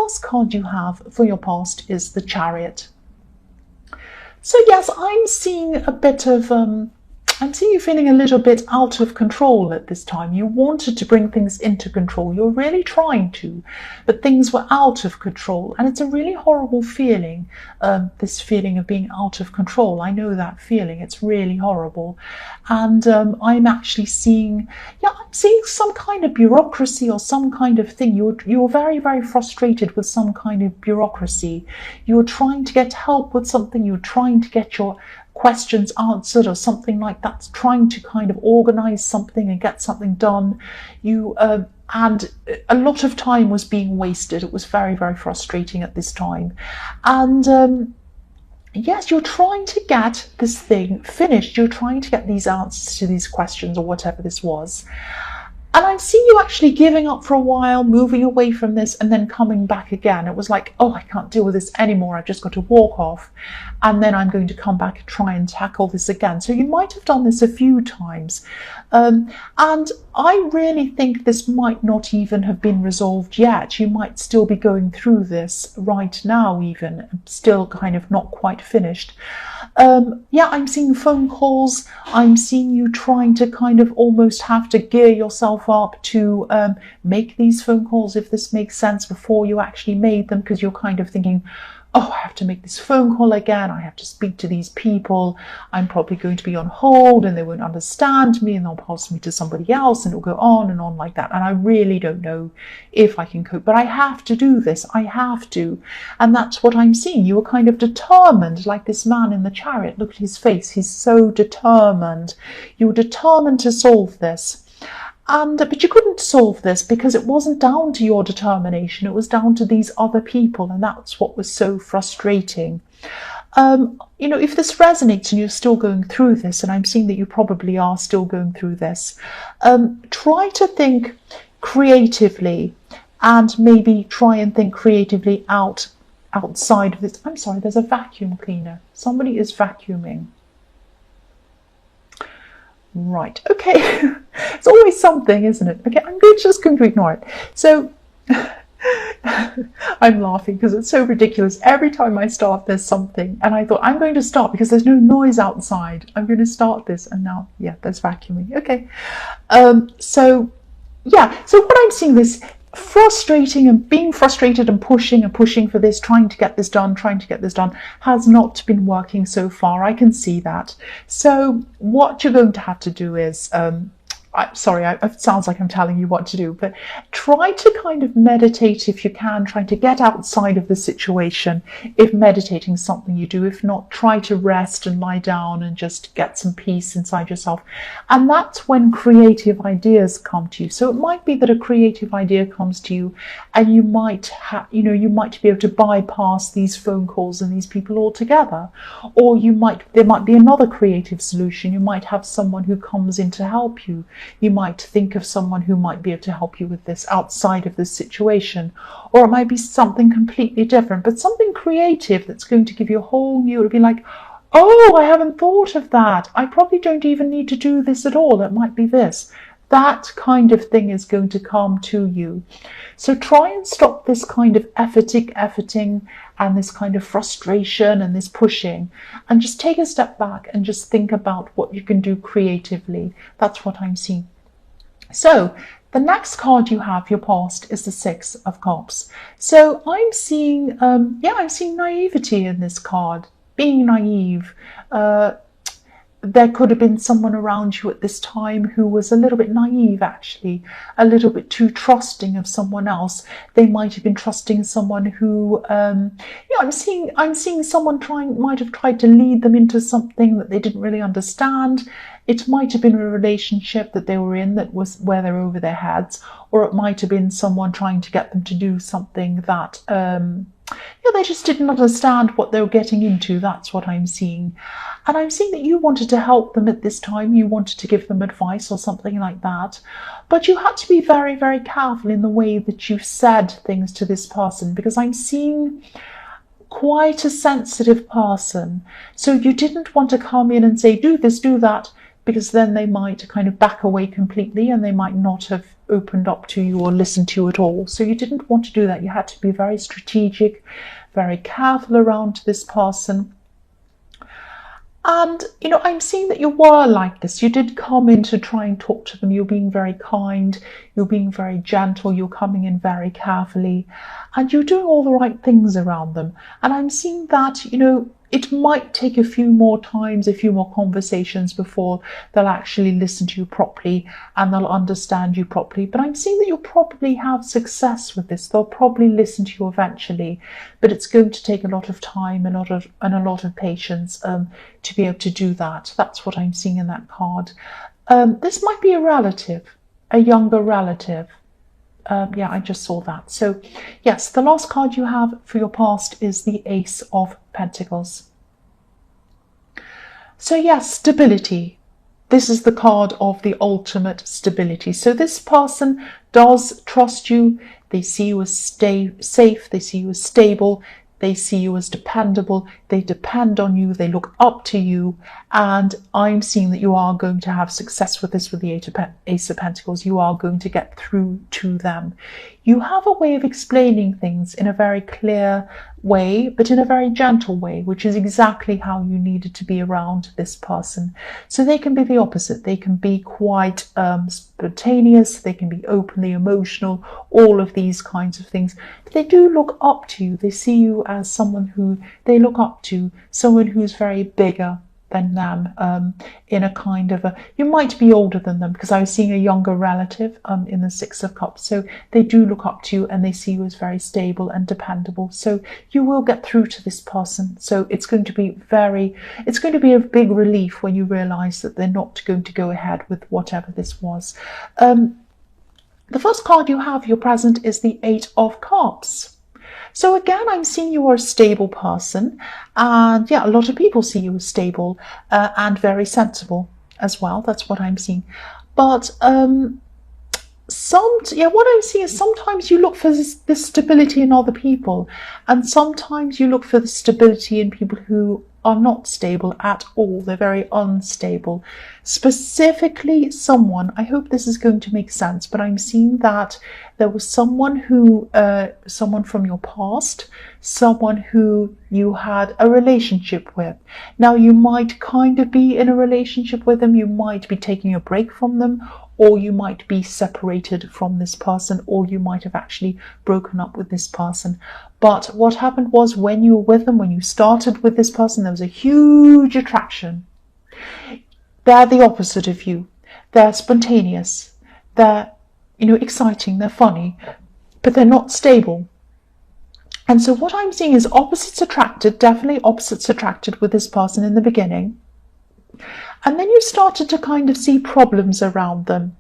last card you have for your past is the Chariot. So yes, I'm seeing a bit of, I'm seeing you feeling a little bit out of control at this time. You wanted to bring things into control. You're really trying to, but things were out of control. And it's a really horrible feeling, this feeling of being out of control. I know that feeling. It's really horrible. And I'm actually seeing, I'm seeing some kind of bureaucracy or some kind of thing. You're very, very frustrated with some kind of bureaucracy. You're trying to get help with something. You're trying to get your questions answered or something like that, trying to kind of organize something and get something done. And a lot of time was being wasted. It was very, very frustrating at this time. And yes, you're trying to get this thing finished. You're trying to get these answers to these questions or whatever this was. And I've seen you actually giving up for a while, moving away from this and then coming back again. It was like, oh, I can't deal with this anymore. I've just got to walk off. And then I'm going to come back and try and tackle this again. So you might have done this a few times. And I really think this might not even have been resolved yet. You might still be going through this right now, even still kind of not quite finished. I'm seeing phone calls. I'm seeing you trying to kind of almost have to gear yourself up to make these phone calls, if this makes sense, before you actually made them, because you're kind of thinking, oh, I have to make this phone call again. I have to speak to these people. I'm probably going to be on hold and they won't understand me and they'll pass me to somebody else and it'll go on and on like that. And I really don't know if I can cope, but I have to do this. I have to. And that's what I'm seeing. You were kind of determined, like this man in the Chariot. Look at his face. He's so determined. You were determined to solve this. But you couldn't solve this because it wasn't down to your determination. It was down to these other people. And that's what was so frustrating. If this resonates and you're still going through this, and I'm seeing that you probably are still going through this, try to think creatively and maybe try and think creatively outside of this. I'm sorry, there's a vacuum cleaner. Somebody is vacuuming. Right, okay. It's always something, isn't it? Okay, I'm just going to ignore it. So I'm laughing because it's so ridiculous. Every time I start, there's something. And I thought, I'm going to start because there's no noise outside. I'm going to start this. And now, there's vacuuming. Okay. So what I'm seeing is frustrating and being frustrated and pushing for this, trying to get this done, has not been working so far. I can see that. So what you're going to have to do is, it sounds like I'm telling you what to do, but try to kind of meditate if you can, try to get outside of the situation. If meditating is something you do, if not, try to rest and lie down and just get some peace inside yourself. And that's when creative ideas come to you. So it might be that a creative idea comes to you and you might be able to bypass these phone calls and these people altogether. Or there might be another creative solution. You might have someone who comes in to help you. You might think of someone who might be able to help you with this outside of this situation. Or it might be something completely different, but something creative that's going to give you a whole new, it'll be like, oh, I haven't thought of that. I probably don't even need to do this at all. It might be this. That kind of thing is going to come to you. So try and stop this kind of efforting and this kind of frustration and this pushing, and just take a step back and just think about what you can do creatively. That's what I'm seeing. So the next card you have, your past, is the Six of Cups. So I'm seeing, I'm seeing naivety in this card, being naive. There could have been someone around you at this time who was a little bit naive, actually, a little bit too trusting of someone else. They might have been trusting someone who, I'm seeing someone might have tried to lead them into something that they didn't really understand. It might have been a relationship that they were in that was where they're over their heads, or it might have been someone trying to get them to do something that, they just didn't understand what they were getting into. That's what I'm seeing. And I'm seeing that you wanted to help them at this time. You wanted to give them advice or something like that. But you had to be very, very careful in the way that you said things to this person, because I'm seeing quite a sensitive person. So you didn't want to come in and say, do this, do that, because then they might kind of back away completely and they might not have opened up to you or listened to you at all. So you didn't want to do that. You had to be very strategic, very careful around this person. And, you know, I'm seeing that you were like this. You did come in to try and talk to them. You're being very kind. You're being very gentle. You're coming in very carefully. And you're doing all the right things around them. And I'm seeing that, you know, it might take a few more times, a few more conversations before they'll actually listen to you properly and they'll understand you properly. But I'm seeing that you'll probably have success with this. They'll probably listen to you eventually, but it's going to take a lot of time and a lot of patience to be able to do that. That's what I'm seeing in that card. This might be a relative, a younger relative. Yeah, I just saw that. So yes, the last card you have for your past is the Ace of Pentacles. So yes, stability. This is the card of the ultimate stability. So this person does trust you. They see you as safe. They see you as stable. They see you as dependable. They depend on you. They look up to you. And I'm seeing that you are going to have success with this, with the Ace of Pentacles. You are going to get through to them. You have a way of explaining things in a very clear way, but in a very gentle way, which is exactly how you needed to be around this person. So they can be the opposite. They can be quite spontaneous. They can be openly emotional, all of these kinds of things. But they do look up to you. They see you as someone who they look up to, someone who's very bigger than them, in a kind of a, you might be older than them, because I was seeing a younger relative in the Six of Cups. So they do look up to you and they see you as very stable and dependable. So you will get through to this person. So it's going to be a big relief when you realize that they're not going to go ahead with whatever this was. The first card you have, your present, is the Eight of Cups. So again, I'm seeing you are a stable person, and yeah, a lot of people see you as stable and very sensible as well. That's what I'm seeing. But what I'm seeing is sometimes you look for this stability in other people, and sometimes you look for the stability in people who are not stable at all. They're very unstable. Specifically someone, I hope this is going to make sense, but I'm seeing that there was someone from your past, someone who you had a relationship with. Now you might kind of be in a relationship with them, you might be taking a break from them, or you might be separated from this person, or you might have actually broken up with this person. But what happened was, when you were with them, when you started with this person, there was a huge attraction. They're the opposite of you. They're spontaneous. They're, exciting. They're funny, but they're not stable. And so what I'm seeing is opposites attracted, definitely opposites attracted with this person in the beginning. And then you started to kind of see problems around them.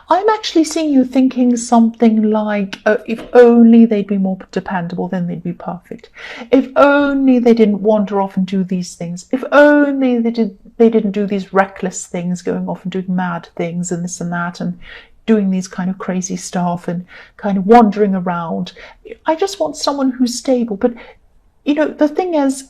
I'm actually seeing you thinking something like, if only they'd be more dependable, then they'd be perfect. If only they didn't wander off and do these things. If only they didn't do these reckless things, going off and doing mad things and this and that, and doing these kind of crazy stuff and kind of wandering around. I just want someone who's stable. But, the thing is,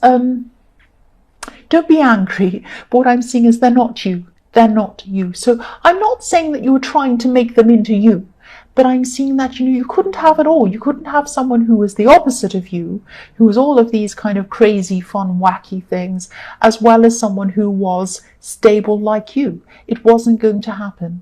don't be angry. But what I'm seeing is they're not you. They're not you. So I'm not saying that you were trying to make them into you, but I'm seeing that, you couldn't have it all. You couldn't have someone who was the opposite of you, who was all of these kind of crazy, fun, wacky things, as well as someone who was stable like you. It wasn't going to happen.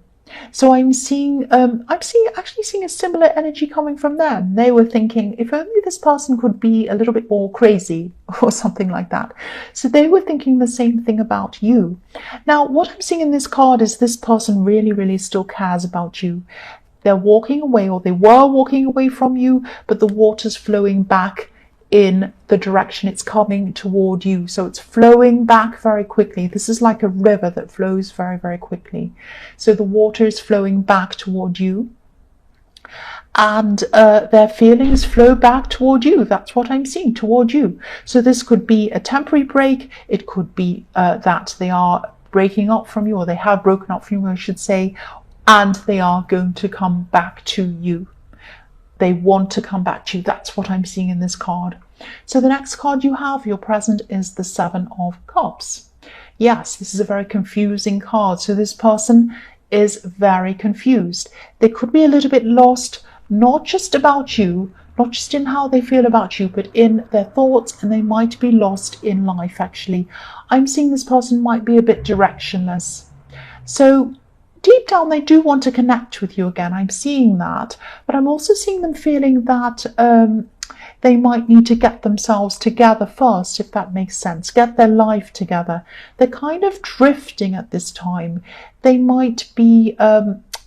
So I'm actually seeing a similar energy coming from them. They were thinking, if only this person could be a little bit more crazy or something like that. So they were thinking the same thing about you. Now, what I'm seeing in this card is this person really, really still cares about you. They're walking away, or they were walking away from you, but the water's flowing back in the direction it's coming toward you. So it's flowing back very quickly. This is like a river that flows very, very quickly. So the water is flowing back toward you, and their feelings flow back toward you. That's what I'm seeing, toward you. So this could be a temporary break. It could be that they are breaking up from you, or they have broken up from you, I should say, and they are going to come back to you. They want to come back to you. That's what I'm seeing in this card. So the next card you have, your present, is the Seven of Cups. Yes, this is a very confusing card. So this person is very confused. They could be a little bit lost, not just about you, not just in how they feel about you, but in their thoughts, and they might be lost in life, actually. I'm seeing this person might be a bit directionless. So deep down, they do want to connect with you again. I'm seeing that, but I'm also seeing them feeling that they might need to get themselves together first, if that makes sense, get their life together. They're kind of drifting at this time. They might be,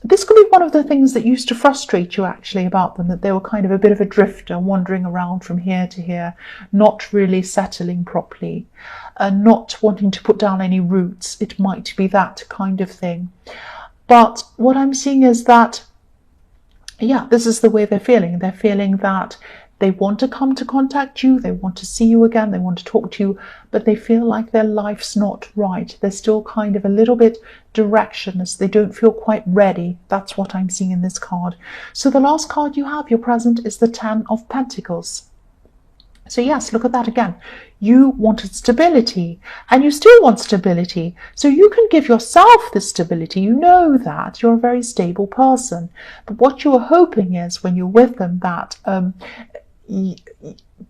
this could be one of the things that used to frustrate you actually about them, that they were kind of a bit of a drifter, wandering around from here to here, not really settling properly, not wanting to put down any roots. It might be that kind of thing. But what I'm seeing is that, yeah, this is the way they're feeling. They're feeling that they want to come to contact you, they want to see you again, they want to talk to you, but they feel like their life's not right. They're still kind of a little bit directionless. They don't feel quite ready. That's what I'm seeing in this card. So the last card you have, your present, is the Ten of Pentacles. So yes, look at that again. You wanted stability, and you still want stability. So you can give yourself this stability. You know that you're a very stable person. But what you are hoping is, when you're with them, that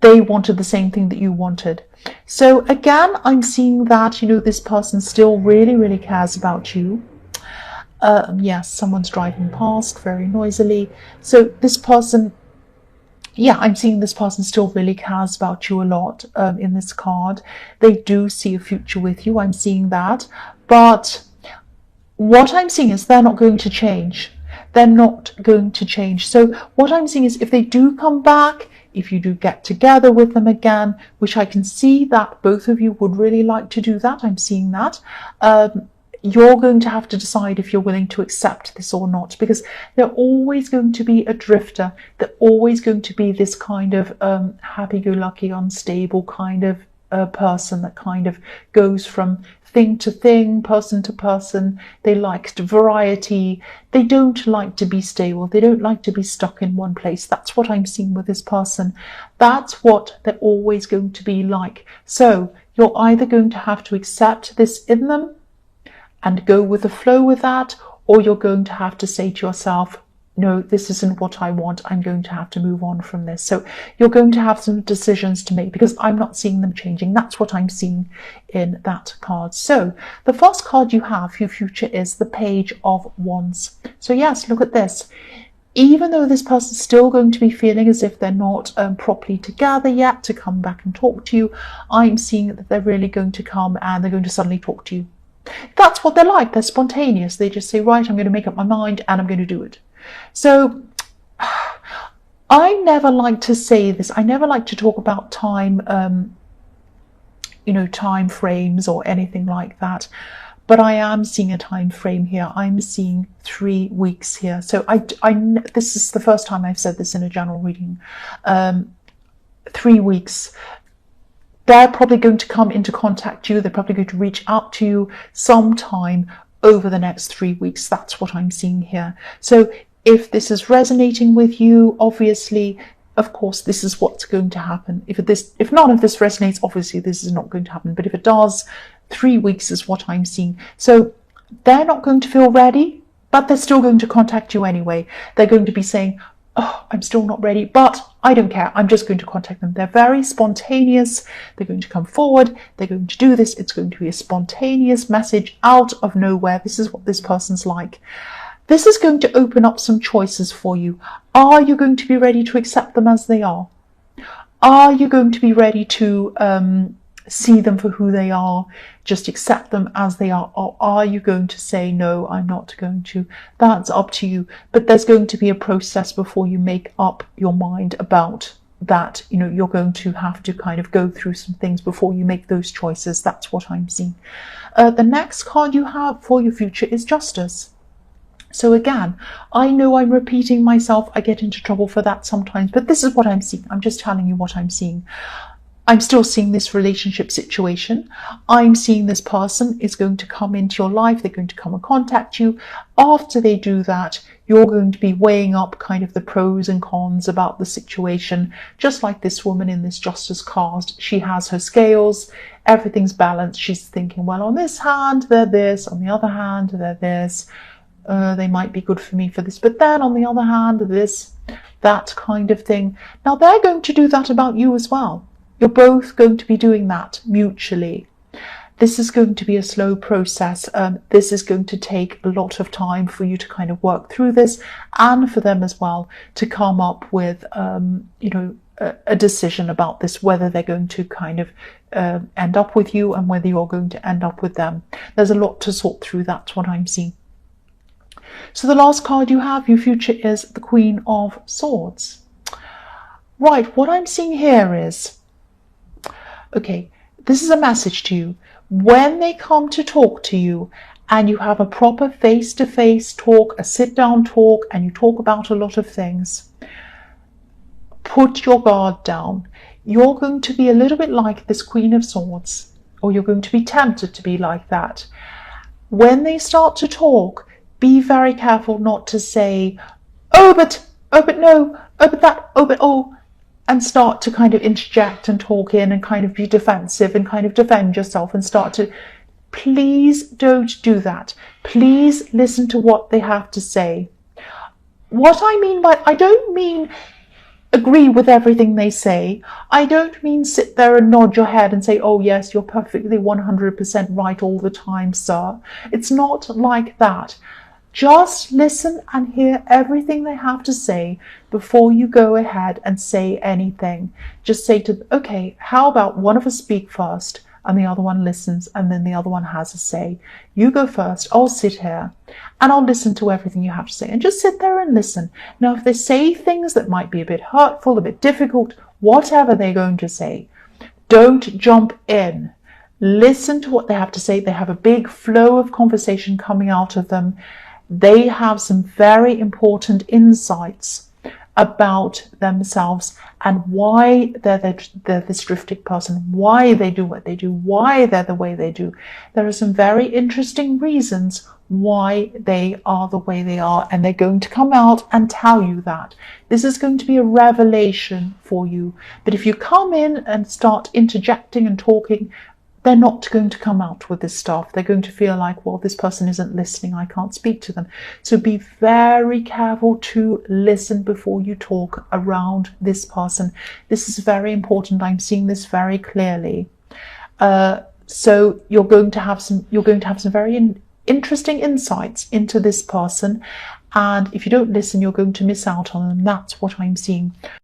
they wanted the same thing that you wanted. So again, I'm seeing that, you know, this person still really, really cares about you. Yes, someone's driving past very noisily. So this person, yeah, I'm seeing this person still really cares about you a lot in this card. They do see a future with you. I'm seeing that. But what I'm seeing is they're not going to change. They're not going to change. So what I'm seeing is, if they do come back, if you do get together with them again, which I can see that both of you would really like to do that, I'm seeing that, you're going to have to decide if you're willing to accept this or not, because they're always going to be a drifter. They're always going to be this kind of happy-go-lucky, unstable kind of person that kind of goes from thing to thing, person to person. They like variety. They don't like to be stable. They don't like to be stuck in one place. That's what I'm seeing with this person. That's what they're always going to be like. So you're either going to have to accept this in them and go with the flow with that, or you're going to have to say to yourself, no, this isn't what I want. I'm going to have to move on from this. So you're going to have some decisions to make, because I'm not seeing them changing. That's what I'm seeing in that card. So the first card you have for your future is the Page of Wands. So yes, look at this. Even though this person's still going to be feeling as if they're not properly together yet to come back and talk to you, I'm seeing that they're really going to come and they're going to suddenly talk to you. That's what they're like. They're spontaneous. They just say, right, I'm going to make up my mind and I'm going to do it. So I never like to say this. I never like to talk about time, time frames or anything like that. But I am seeing a time frame here. I'm seeing 3 weeks here. So this is the first time I've said this in a general reading. 3 weeks. They're probably going to come into contact you. They're probably going to reach out to you sometime over the next 3 weeks. That's what I'm seeing here. So if this is resonating with you, obviously, of course, this is what's going to happen. If none of this resonates, obviously this is not going to happen. But if it does, 3 weeks is what I'm seeing. So they're not going to feel ready, but they're still going to contact you anyway. They're going to be saying, oh, I'm still not ready, but I don't care. I'm just going to contact them. They're very spontaneous. They're going to come forward. They're going to do this. It's going to be a spontaneous message out of nowhere. This is what this person's like. This is going to open up some choices for you. Are you going to be ready to accept them as they are? Are you going to be ready to see them for who they are, just accept them as they are? Or are you going to say, no, I'm not going to? That's up to you. But there's going to be a process before you make up your mind about that. You're going to have to kind of go through some things before you make those choices. That's what I'm seeing. The next card you have for your future is Justice. So again, I know I'm repeating myself. I get into trouble for that sometimes, but this is what I'm seeing. I'm just telling you what I'm seeing. I'm still seeing this relationship situation. I'm seeing this person is going to come into your life. They're going to come and contact you. After they do that, you're going to be weighing up kind of the pros and cons about the situation. Just like this woman in this Justice card, she has her scales. Everything's balanced. She's thinking, well, on this hand, they're this. On the other hand, they're this. They might be good for me for this. But then on the other hand, this, that kind of thing. Now, they're going to do that about you as well. You're both going to be doing that mutually. This is going to be a slow process. This is going to take a lot of time for you to kind of work through this, and for them as well to come up with, a decision about this, whether they're going to kind of end up with you and whether you're going to end up with them. There's a lot to sort through. That's what I'm seeing. So the last card you have, your future, is the Queen of Swords. Right, what I'm seeing here is, okay, this is a message to you. When they come to talk to you and you have a proper face-to-face talk, a sit-down talk, and you talk about a lot of things, put your guard down. You're going to be a little bit like this Queen of Swords, or you're going to be tempted to be like that. When they start to talk, be very careful not to say, oh, but no, oh, but that, oh, but oh, and start to kind of interject and talk in and kind of be defensive and kind of defend yourself and start to, please don't do that. Please listen to what they have to say. What I mean by, I don't mean agree with everything they say. I don't mean sit there and nod your head and say, oh yes, you're perfectly 100% right all the time, sir. It's not like that. Just listen and hear everything they have to say before you go ahead and say anything. Just say to them, okay, how about one of us speak first and the other one listens and then the other one has a say. You go first, I'll sit here and I'll listen to everything you have to say, and just sit there and listen. Now, if they say things that might be a bit hurtful, a bit difficult, whatever they're going to say, don't jump in. Listen to what they have to say. They have a big flow of conversation coming out of them. They have some very important insights about themselves and why they're this drifting person, why they do what they do, why they're the way they do. There are some very interesting reasons why they are the way they are, and they're going to come out and tell you that. This is going to be a revelation for you. But if you come in and start interjecting and talking, they're not going to come out with this stuff. They're going to feel like, well, this person isn't listening. I can't speak to them. So be very careful to listen before you talk around this person. This is very important. I'm seeing this very clearly. So you're going to have some very interesting insights into this person. And if you don't listen, you're going to miss out on them. That's what I'm seeing.